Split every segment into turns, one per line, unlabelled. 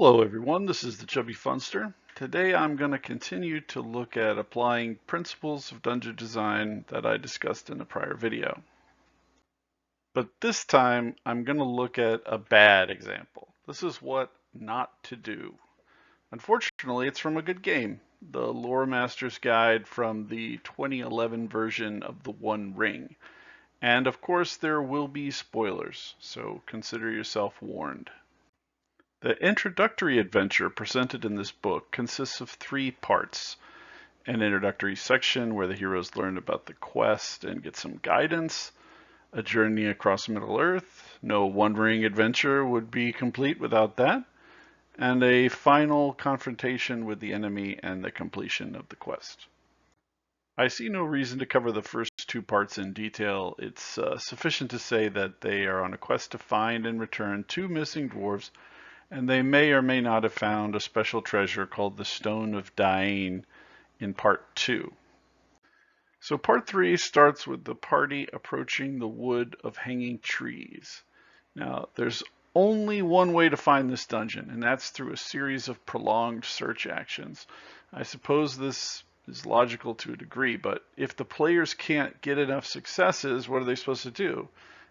Hello everyone, this is the Chubby Funster. Today I'm going to continue to look at applying principles of dungeon design that I discussed in a prior video. But this time I'm going to look at a bad example. This is what not to do. Unfortunately, it's from a good game, the Lore Master's Guide from the 2011 version of The One Ring. And of course there will be spoilers, so consider yourself warned. The introductory adventure presented in this book consists of 3 parts. An introductory section where the heroes learn about the quest and get some guidance, a journey across Middle-earth, no One Ring adventure would be complete without that, and a final confrontation with the enemy and the completion of the quest. I see no reason to cover the first 2 parts in detail. It's sufficient to say that they are on a quest to find and return 2 missing dwarves, and they may or may not have found a special treasure called the Stone of Dain in part 2. So part 3 starts with the party approaching the Wood of Hanging Trees. Now, there's only one way to find this dungeon, and that's through a series of prolonged search actions. I suppose this is logical to a degree, but if the players can't get enough successes, what are they supposed to do?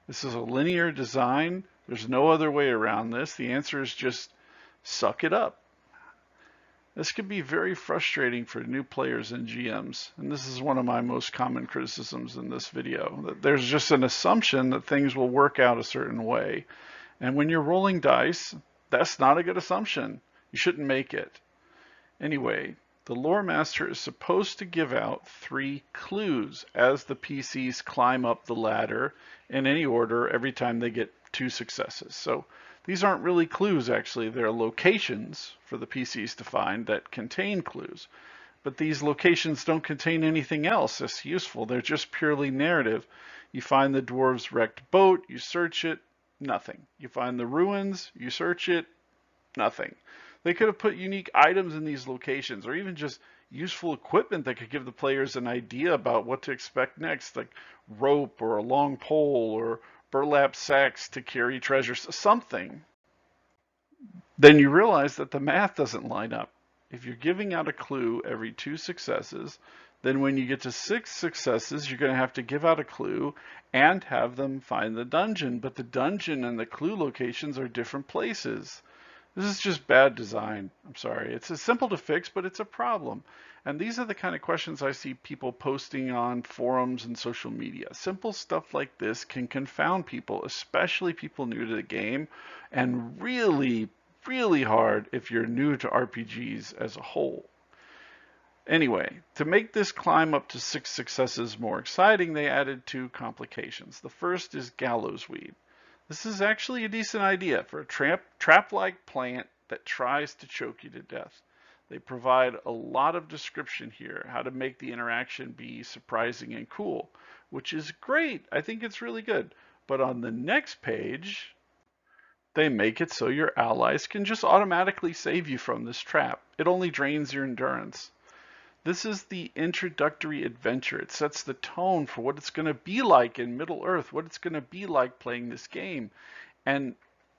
This is a linear design. There's no other way around this. The answer is just suck it up. This can be very frustrating for new players and GMs, and this is one of my most common criticisms in this video. That there's just an assumption that things will work out a certain way, and when you're rolling dice, that's not a good assumption. You shouldn't make it. Anyway, the Lore Master is supposed to give out 3 clues as the PCs climb up the ladder in any order every time they get 2 successes. So these aren't really clues, actually. They're locations for the PCs to find that contain clues. But these locations don't contain anything else that's useful. They're just purely narrative. You find the dwarves' wrecked boat, you search it, nothing. You find the ruins, you search it, nothing. They could have put unique items in these locations, or even just useful equipment that could give the players an idea about what to expect next, like rope or a long pole or burlap sacks to carry treasures, something. Then you realize that the math doesn't line up. If you're giving out a clue every 2 successes, then when you get to 6 successes, you're going to have to give out a clue and have them find the dungeon. But the dungeon and the clue locations are different places. This is just bad design. I'm sorry. It's simple to fix, but it's a problem. And these are the kind of questions I see people posting on forums and social media. Simple stuff like this can confound people, especially people new to the game, and really, really hard if you're new to RPGs as a whole. Anyway, to make this climb up to 6 successes more exciting, they added 2 complications. The first is gallows weed. This is actually a decent idea for a trap-like plant that tries to choke you to death. They provide a lot of description here, how to make the interaction be surprising and cool, which is great. I think it's really good. But on the next page, they make it so your allies can just automatically save you from this trap. It only drains your endurance. This is the introductory adventure. It sets the tone for what it's going to be like in Middle-earth, what it's going to be like playing this game. And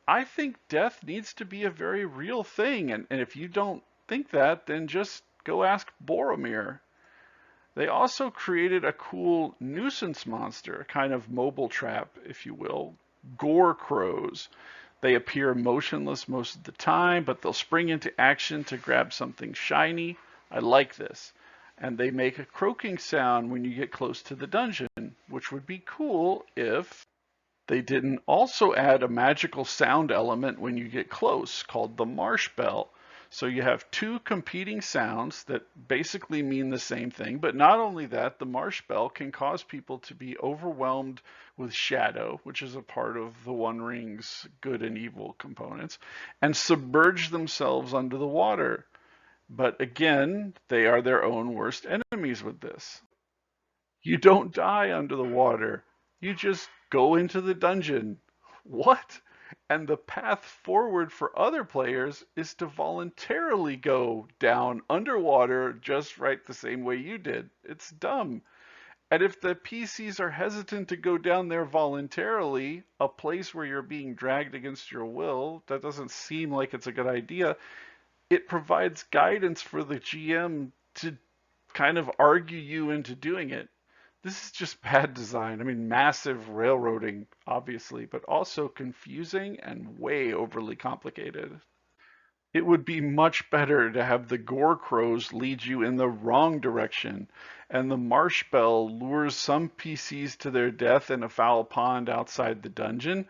I think death needs to be a very real thing. And if you don't think that, then just go ask Boromir. They also created a cool nuisance monster, a kind of mobile trap, if you will, gore crows. They appear motionless most of the time, but they'll spring into action to grab something shiny. I like this. And they make a croaking sound when you get close to the dungeon, which would be cool if they didn't also add a magical sound element when you get close called the Marsh Bell. So you have 2 competing sounds that basically mean the same thing, but not only that, the Marsh Bell can cause people to be overwhelmed with shadow, which is a part of the One Ring's good and evil components, and submerge themselves under the water. But again, they are their own worst enemies with this. You don't die under the water. You just go into the dungeon. What? And the path forward for other players is to voluntarily go down underwater just right the same way you did. It's dumb. And if the PCs are hesitant to go down there voluntarily, a place where you're being dragged against your will, that doesn't seem like it's a good idea. It provides guidance for the GM to kind of argue you into doing it. This is just bad design. I mean, massive railroading, obviously, but also confusing and way overly complicated. It would be much better to have the gore crows lead you in the wrong direction, and the marsh bell lures some PCs to their death in a foul pond outside the dungeon,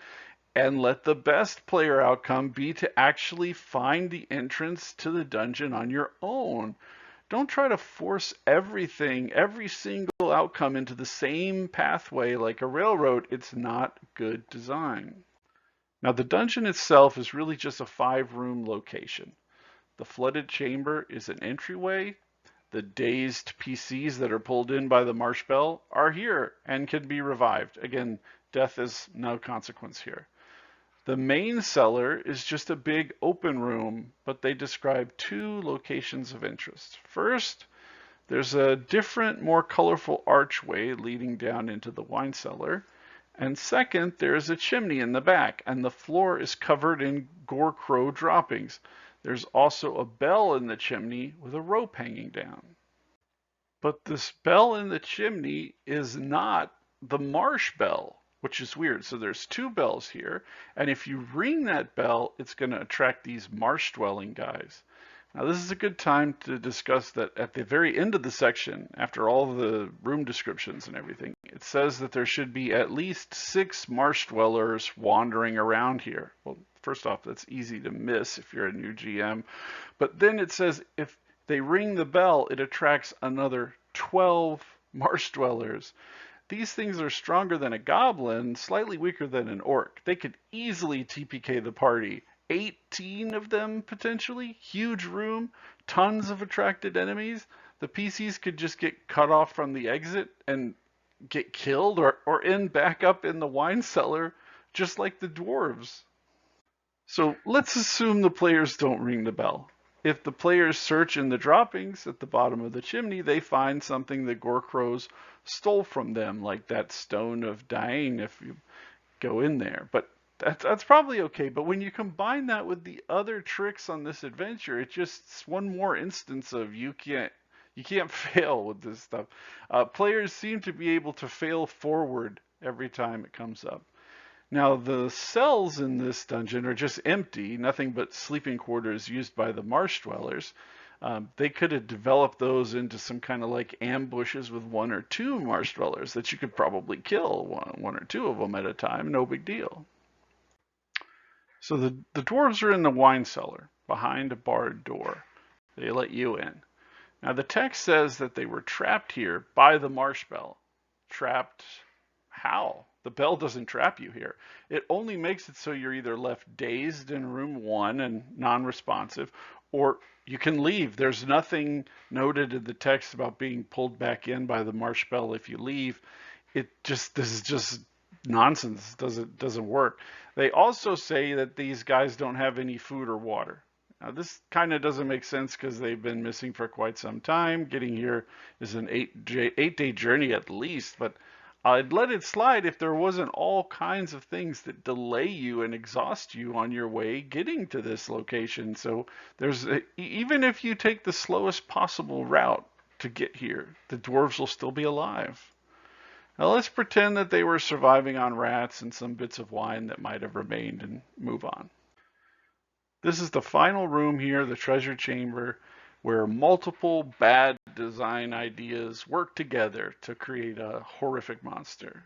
and let the best player outcome be to actually find the entrance to the dungeon on your own. Don't try to force everything, every single outcome into the same pathway like a railroad. It's not good design. Now, the dungeon itself is really just a 5-room location. The flooded chamber is an entryway. The dazed PCs that are pulled in by the marsh bell are here and can be revived. Again, death is no consequence here. The main cellar is just a big open room, but they describe 2 locations of interest. First, there's a different, more colorful archway leading down into the wine cellar. And second, there's a chimney in the back, and the floor is covered in gore crow droppings. There's also a bell in the chimney with a rope hanging down. But this bell in the chimney is not the marsh bell, which is weird. So there's 2 bells here, and if you ring that bell, it's going to attract these marsh dwelling guys. Now, this is a good time to discuss that at the very end of the section, after all the room descriptions and everything, it says that there should be at least 6 marsh dwellers wandering around here. Well, first off, that's easy to miss if you're a new GM. But then it says if they ring the bell, it attracts another 12 marsh dwellers. These things are stronger than a goblin, slightly weaker than an orc. They could easily TPK the party. 18 of them potentially, huge room, tons of attracted enemies. The PCs could just get cut off from the exit and get killed or end back up in the wine cellar, just like the dwarves. So let's assume the players don't ring the bell. If the players search in the droppings at the bottom of the chimney, they find something that gore crows stole from them, like that stone of dying if you go in there. But that's probably okay. But when you combine that with the other tricks on this adventure, it's just one more instance of you can't fail with this stuff. Players seem to be able to fail forward every time it comes up. Now, the cells in this dungeon are just empty, nothing but sleeping quarters used by the Marsh Dwellers. They could have developed those into some kind of like ambushes with 1 or 2 Marsh Dwellers that you could probably kill, one or 2 of them at a time, no big deal. So the dwarves are in the wine cellar, behind a barred door. They let you in. Now, the text says that they were trapped here by the marsh bell. Trapped how? The bell doesn't trap you here. It only makes it so you're either left dazed in room 1 and non-responsive, or you can leave. There's nothing noted in the text about being pulled back in by the marsh bell if you leave. This is just nonsense. Doesn't work. They also say that these guys don't have any food or water. Now, this kind of doesn't make sense because they've been missing for quite some time. Getting here is an 8-day journey at least, but I'd let it slide if there wasn't all kinds of things that delay you and exhaust you on your way getting to this location. So even if you take the slowest possible route to get here, the dwarves will still be alive. Now let's pretend that they were surviving on rats and some bits of wine that might have remained and move on. This is the final room here, the treasure chamber, where multiple bad design ideas work together to create a horrific monster.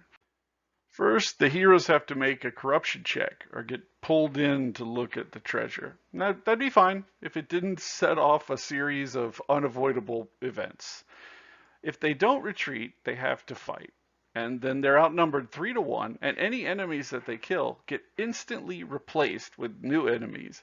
First, the heroes have to make a corruption check or get pulled in to look at the treasure. Now, that'd be fine if it didn't set off a series of unavoidable events. If they don't retreat, they have to fight. And then they're outnumbered 3-1, and any enemies that they kill get instantly replaced with new enemies.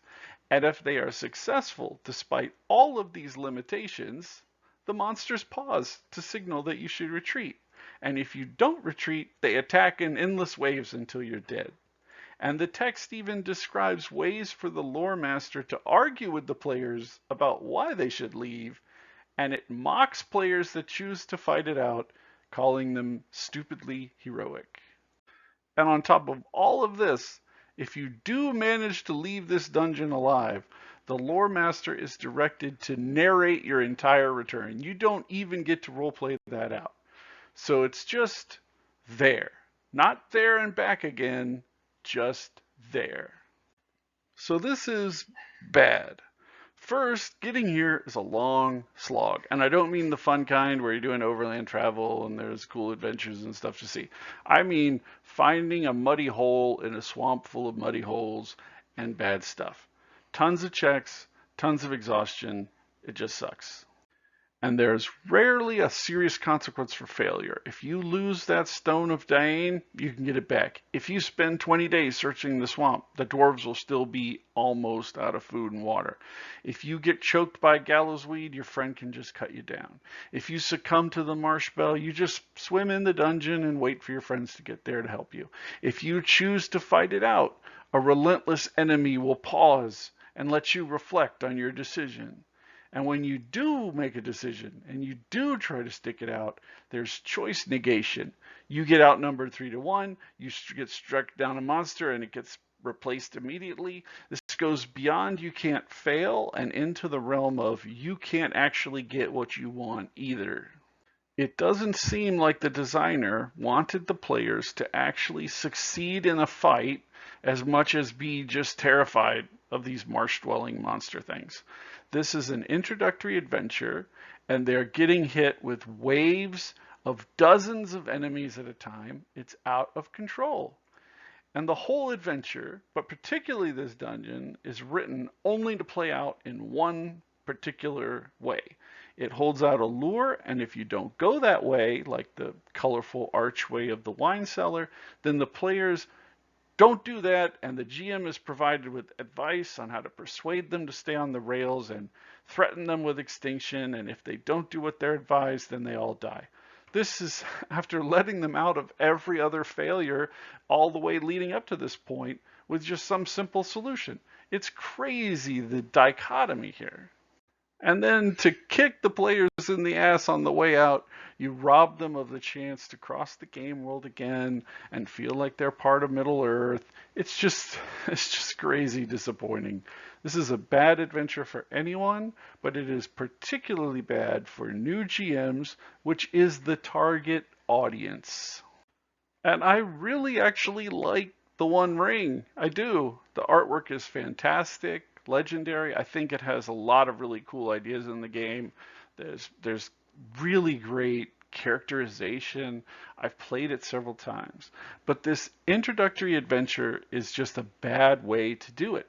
And if they are successful, despite all of these limitations, the monsters pause to signal that you should retreat. And if you don't retreat, they attack in endless waves until you're dead. And the text even describes ways for the lore master to argue with the players about why they should leave, and it mocks players that choose to fight it out, calling them stupidly heroic. And on top of all of this, if you do manage to leave this dungeon alive, the lore master is directed to narrate your entire return. You don't even get to roleplay that out. So it's just there. Not there and back again, just there. So this is bad. First, getting here is a long slog. And I don't mean the fun kind where you're doing overland travel and there's cool adventures and stuff to see. I mean finding a muddy hole in a swamp full of muddy holes and bad stuff. Tons of checks, tons of exhaustion. It just sucks. And there's rarely a serious consequence for failure. If you lose that stone of Dain, you can get it back. If you spend 20 days searching the swamp, the dwarves will still be almost out of food and water. If you get choked by gallows weed, your friend can just cut you down. If you succumb to the marsh bell, you just swim in the dungeon and wait for your friends to get there to help you. If you choose to fight it out, a relentless enemy will pause and let you reflect on your decision. And when you do make a decision and you do try to stick it out, there's choice negation. You get outnumbered 3-1, you get struck down a monster and it gets replaced immediately. This goes beyond you can't fail and into the realm of you can't actually get what you want either. It doesn't seem like the designer wanted the players to actually succeed in a fight as much as be just terrified of these marsh-dwelling monster things. This is an introductory adventure, and they're getting hit with waves of dozens of enemies at a time. It's out of control. And the whole adventure, but particularly this dungeon, is written only to play out in one particular way. It holds out a lure, and if you don't go that way, like the colorful archway of the wine cellar, then the players don't do that, and the GM is provided with advice on how to persuade them to stay on the rails and threaten them with extinction, and if they don't do what they're advised, then they all die. This is after letting them out of every other failure all the way leading up to this point with just some simple solution. It's crazy, the dichotomy here. And then to kick the players in the ass on the way out, you rob them of the chance to cross the game world again and feel like they're part of Middle Earth. It's just crazy disappointing. This is a bad adventure for anyone, but it is particularly bad for new GMs, which is the target audience. And I really actually like the One Ring. I do. The artwork is fantastic. Legendary. I think it has a lot of really cool ideas in the game. There's really great characterization. I've played it several times. But this introductory adventure is just a bad way to do it.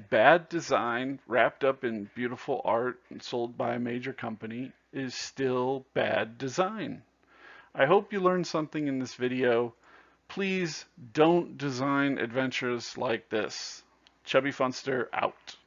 Bad design wrapped up in beautiful art and sold by a major company is still bad design. I hope you learned something in this video. Please don't design adventures like this. Chubby Funster out.